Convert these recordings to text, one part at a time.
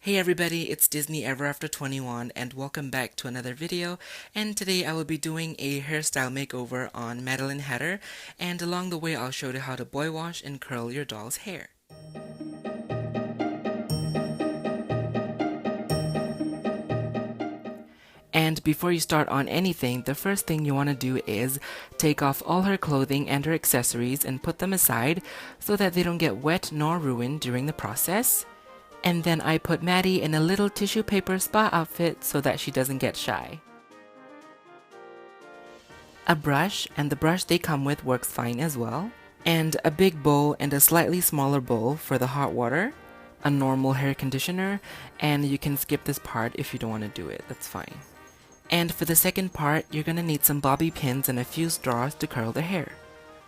Hey everybody, it's Disney Ever After 21 and welcome back to another video, and today I will be doing a hairstyle makeover on Madeline Hatter, and along the way I'll show you how to boy wash and curl your doll's hair. And before you start on anything, the first thing you want to do is take off all her clothing and her accessories and put them aside so that they don't get wet nor ruined during the process. And then I put Maddie in a little tissue paper spa outfit so that she doesn't get shy. A brush, and the brush they come with works fine as well. And a big bowl and a slightly smaller bowl for the hot water. A normal hair conditioner, and you can skip this part if you don't want to do it, that's fine. And for the second part, you're going to need some bobby pins and a few straws to curl the hair.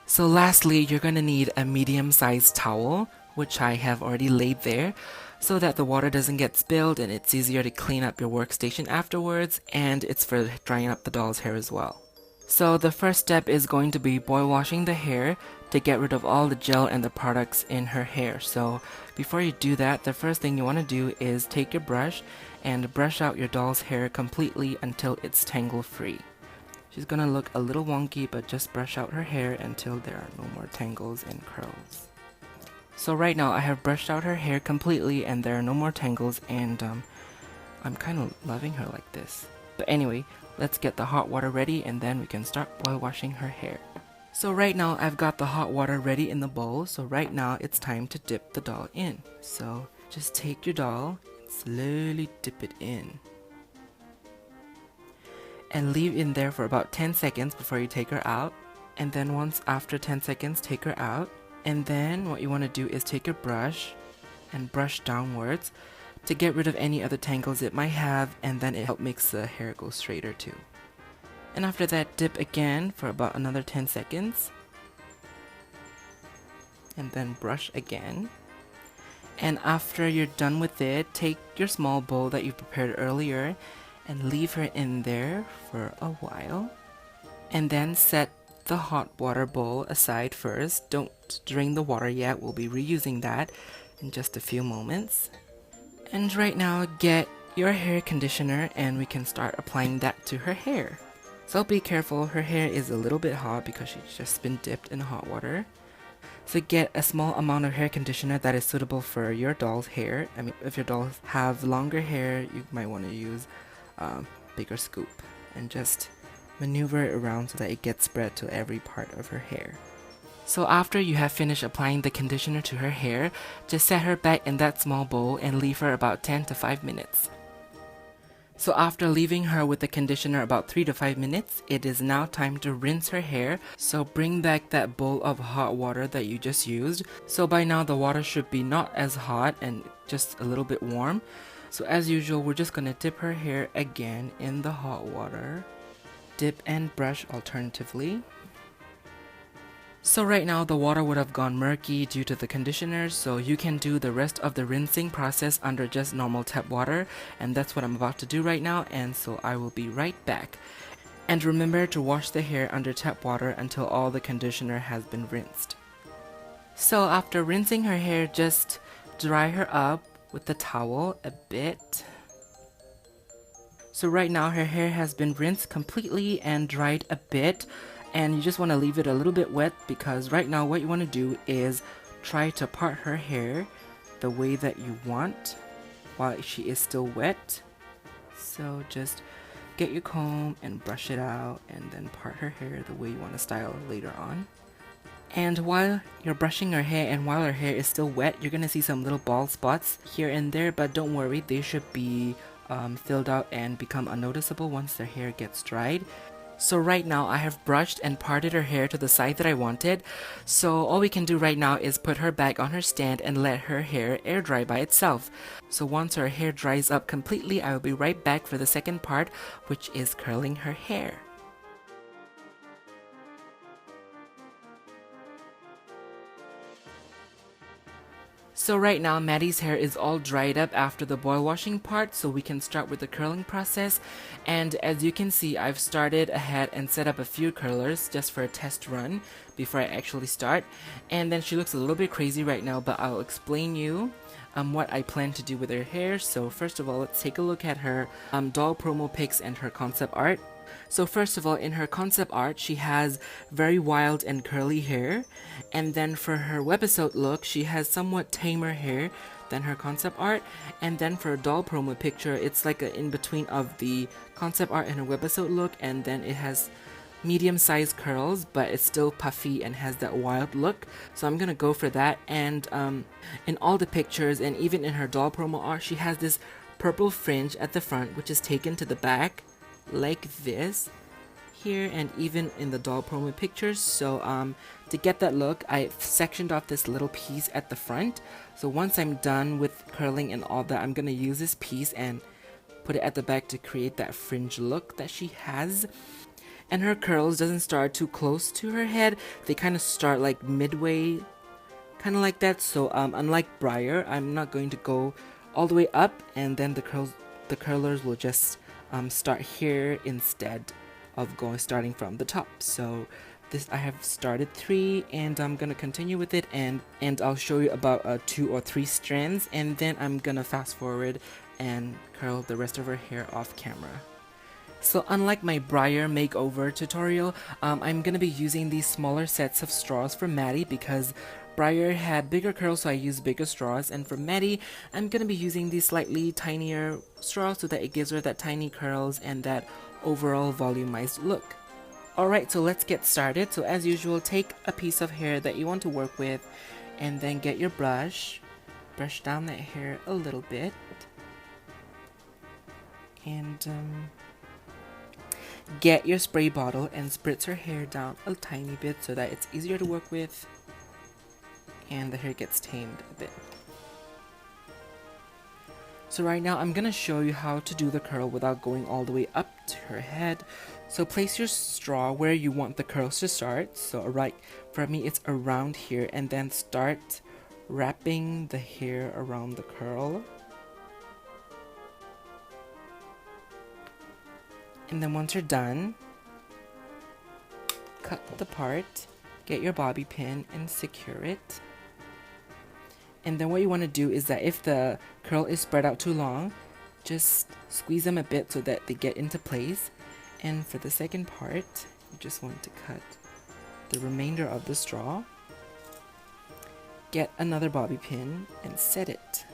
So lastly, you're going to need a medium-sized towel, which I have already laid there, so that the water doesn't get spilled and it's easier to clean up your workstation afterwards, and it's for drying up the doll's hair as well. So the first step is going to be boy washing the hair to get rid of all the gel and the products in her hair. So before you do that, the first thing you want to do is take your brush and brush out your doll's hair completely until it's tangle free. She's gonna look a little wonky, but just brush out her hair until there are no more tangles and curls. So right now I have brushed out her hair completely and there are no more tangles, and I'm kind of loving her like this. But anyway, let's get the hot water ready and then we can start boy washing her hair. So right now I've got the hot water ready in the bowl, so right now it's time to dip the doll in. So just take your doll and slowly dip it in. And leave in there for about 10 seconds before you take her out. And then once after 10 seconds, take her out. And then what you want to do is take your brush and brush downwards to get rid of any other tangles it might have, and then it helps makes the hair go straighter too. And after that, dip again for about another 10 seconds. And then brush again. And after you're done with it, take your small bowl that you prepared earlier and leave her in there for a while. And then set the hot water bowl aside first. Don't drain the water yet, we'll be reusing that in just a few moments. And right now, get your hair conditioner and we can start applying that to her hair. So be careful, her hair is a little bit hot because she's just been dipped in hot water. So get a small amount of hair conditioner that is suitable for your doll's hair. I mean, if your dolls have longer hair, you might want to use a bigger scoop and just maneuver it around so that it gets spread to every part of her hair. So after you have finished applying the conditioner to her hair, just set her back in that small bowl and leave her about 10 to 5 minutes. So after leaving her with the conditioner about 3 to 5 minutes, it is now time to rinse her hair. So bring back that bowl of hot water that you just used. So by now the water should be not as hot and just a little bit warm. So as usual, we're just going to dip her hair again in the hot water. Dip and brush alternatively. So right now the water would have gone murky due to the conditioner, so you can do the rest of the rinsing process under just normal tap water, and that's what I'm about to do right now, and so I will be right back. And remember to wash the hair under tap water until all the conditioner has been rinsed. So after rinsing her hair, just dry her up with the towel a bit. So right now her hair has been rinsed completely and dried a bit, and you just want to leave it a little bit wet because right now what you want to do is try to part her hair the way that you want while she is still wet. So just get your comb and brush it out and then part her hair the way you want to style later on. And while you're brushing her hair and while her hair is still wet, you're going to see some little bald spots here and there, but don't worry, they should be filled out and become unnoticeable once their hair gets dried. So right now I have brushed and parted her hair to the side that I wanted. So all we can do right now is put her back on her stand and let her hair air dry by itself. So once her hair dries up completely, I will be right back for the second part, which is curling her hair. So right now Maddie's hair is all dried up after the boil washing part, so we can start with the curling process. And as you can see, I've started ahead and set up a few curlers just for a test run before I actually start. And then she looks a little bit crazy right now, but I'll explain you what I plan to do with her hair. So first of all, let's take a look at her doll promo pics and her concept art. So first of all, in her concept art, she has very wild and curly hair. And then for her webisode look, she has somewhat tamer hair than her concept art. And then for a doll promo picture, it's like an in-between of the concept art and her webisode look. And then it has medium-sized curls, but it's still puffy and has that wild look. So I'm gonna go for that. And in all the pictures and even in her doll promo art, she has this purple fringe at the front, which is taken to the back like this here, and even in the doll promo pictures. So to get that look, I've sectioned off this little piece at the front. So once I'm done with curling and all that, I'm gonna use this piece and put it at the back to create that fringe look that she has. And her curls doesn't start too close to her head, they kind of start like midway, kind of like that. So unlike Briar, I'm not going to go all the way up, and then the curlers will just start here instead of starting from the top. So this, I have started 3 and I'm gonna continue with it, and I'll show you about 2 or 3 strands, and then I'm gonna fast forward and curl the rest of her hair off camera. So unlike my Briar makeover tutorial, I'm gonna be using these smaller sets of straws for Maddie because Briar had bigger curls, so I used bigger straws, and for Maddie, I'm gonna be using these slightly tinier straws so that it gives her that tiny curls and that overall volumized look. Alright, so let's get started. So as usual, take a piece of hair that you want to work with, and then get your brush down that hair a little bit, and get your spray bottle and spritz her hair down a tiny bit so that it's easier to work with and the hair gets tamed a bit. So right now I'm gonna show you how to do the curl without going all the way up to her head. So place your straw where you want the curls to start. So right, for me it's around here, and then start wrapping the hair around the curl. And then once you're done, cut the part, get your bobby pin and secure it. And then what you want to do is that if the curl is spread out too long, just squeeze them a bit so that they get into place. And for the second part, you just want to cut the remainder of the straw, get another bobby pin and set it.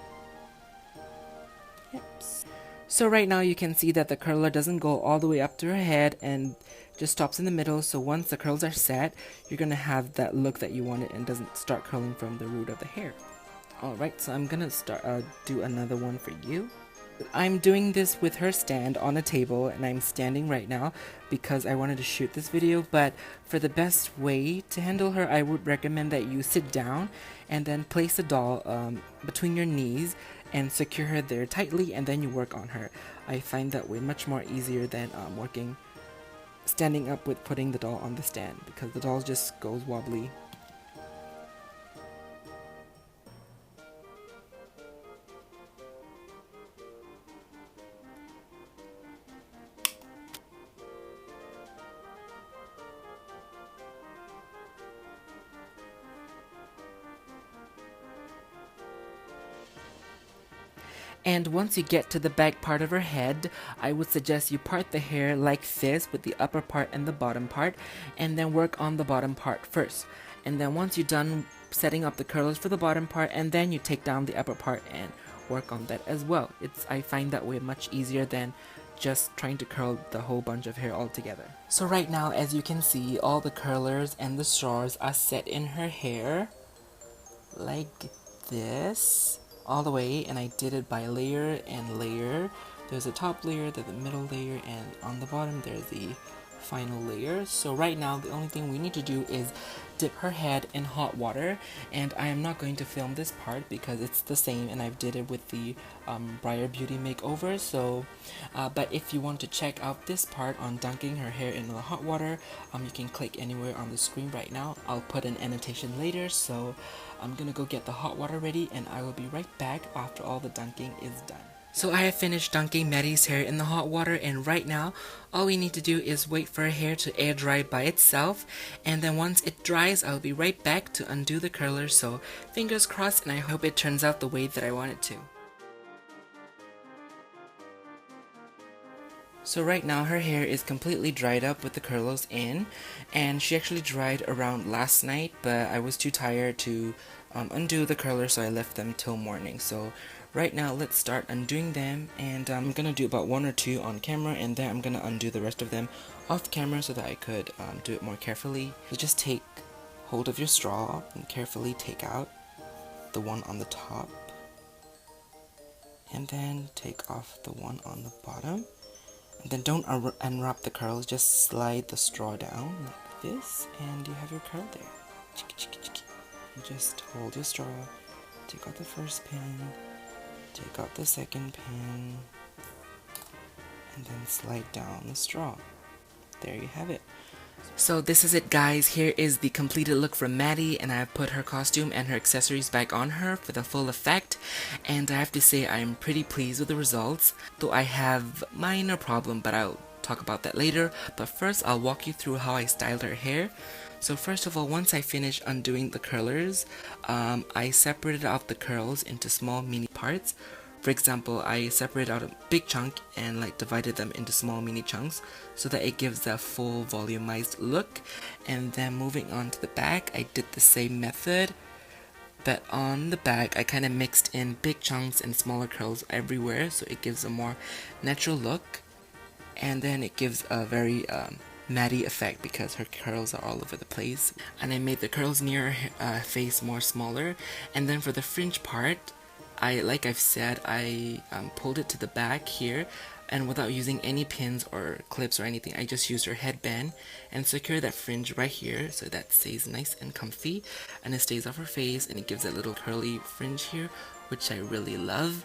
Yep. So right now you can see that the curler doesn't go all the way up to her head and just stops in the middle. So once the curls are set, you're gonna have that look that you wanted and doesn't start curling from the root of the hair. Alright, so I'm gonna start do another one for you. I'm doing this with her stand on a table, and I'm standing right now because I wanted to shoot this video, but for the best way to handle her, I would recommend that you sit down and then place the doll between your knees and secure her there tightly, and then you work on her. I find that way much more easier than standing up with putting the doll on the stand, because the doll just goes wobbly. And once you get to the back part of her head, I would suggest you part the hair like this with the upper part and the bottom part, and then work on the bottom part first. And then once you're done setting up the curlers for the bottom part, and then you take down the upper part and work on that as well. I find that way much easier than just trying to curl the whole bunch of hair all together. So right now, as you can see, all the curlers and the straws are set in her hair like this all the way, and I did it by layer and layer. There's a top layer, there's a middle layer, and on the bottom there's the final layer. So right now the only thing we need to do is dip her head in hot water, and I am not going to film this part because it's the same and I've did it with the Briar Beauty makeover. So but if you want to check out this part on dunking her hair in the hot water, you can click anywhere on the screen right now. I'll put an annotation later. So I'm gonna go get the hot water ready, and I will be right back after all the dunking is done. So I have finished dunking Maddie's hair in the hot water, and right now all we need to do is wait for her hair to air dry by itself, and then once it dries I'll be right back to undo the curler, so fingers crossed, and I hope it turns out the way that I want it to. So right now her hair is completely dried up with the curlers in, and she actually dried around last night, but I was too tired to undo the curlers, so I left them till morning. So right now let's start undoing them, and I'm gonna do about 1 or 2 on camera, and then I'm gonna undo the rest of them off camera so that I could do it more carefully. So just take hold of your straw and carefully take out the one on the top, and then take off the one on the bottom. And then don't unwrap the curls, just slide the straw down like this, and you have your curl there. And just hold your straw, take out the first pin, take out the second pin, and then slide down the straw. There you have it. So this is it, guys. Here is the completed look from Maddie, and I have put her costume and her accessories back on her for the full effect, and I have to say I am pretty pleased with the results, though I have minor problem, but I'll talk about that later. But first I'll walk you through how I styled her hair. So first of all, once I finished undoing the curlers, I separated out the curls into small mini parts. For example, I separated out a big chunk and divided them into small mini chunks so that it gives a full volumized look. And then moving on to the back, I did the same method, but on the back I kind of mixed in big chunks and smaller curls everywhere so it gives a more natural look, and then it gives a very Maddie effect because her curls are all over the place. And I made the curls near her face more smaller, and then for the fringe part, like I've said, I pulled it to the back here, and without using any pins or clips or anything, I just used her headband and secured that fringe right here so that stays nice and comfy, and it stays off her face, and it gives a little curly fringe here, which I really love.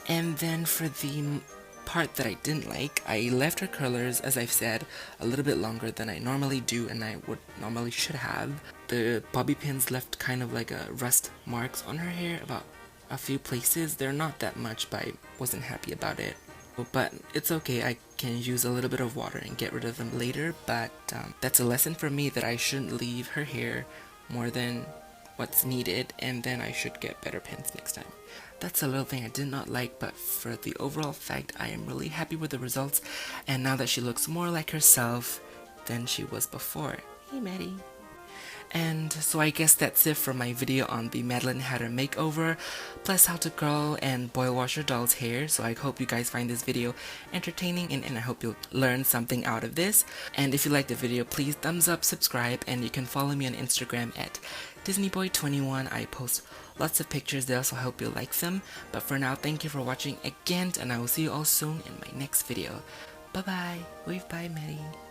And then for the part that I didn't like, I left her curlers, as I've said, a little bit longer than I normally do and I would normally should have. The bobby pins left kind of like a rust marks on her hair, about a few places. They're not that much, but I wasn't happy about it. But it's okay, I can use a little bit of water and get rid of them later, but that's a lesson for me that I shouldn't leave her hair more than what's needed, and then I should get better pins next time. That's a little thing I did not like, but for the overall effect, I am really happy with the results, and now that she looks more like herself than she was before. Hey Maddie. And so I guess that's it for my video on the Madeline Hatter makeover, plus how to curl and boil wash your doll's hair. So I hope you guys find this video entertaining, and I hope you'll learn something out of this. And if you liked the video, please thumbs up, subscribe, and you can follow me on Instagram at DisneyBoy21. I post lots of pictures there, so I hope you'll like them. But for now, thank you for watching again, and I will see you all soon in my next video. Bye bye. Wave bye, Maddie.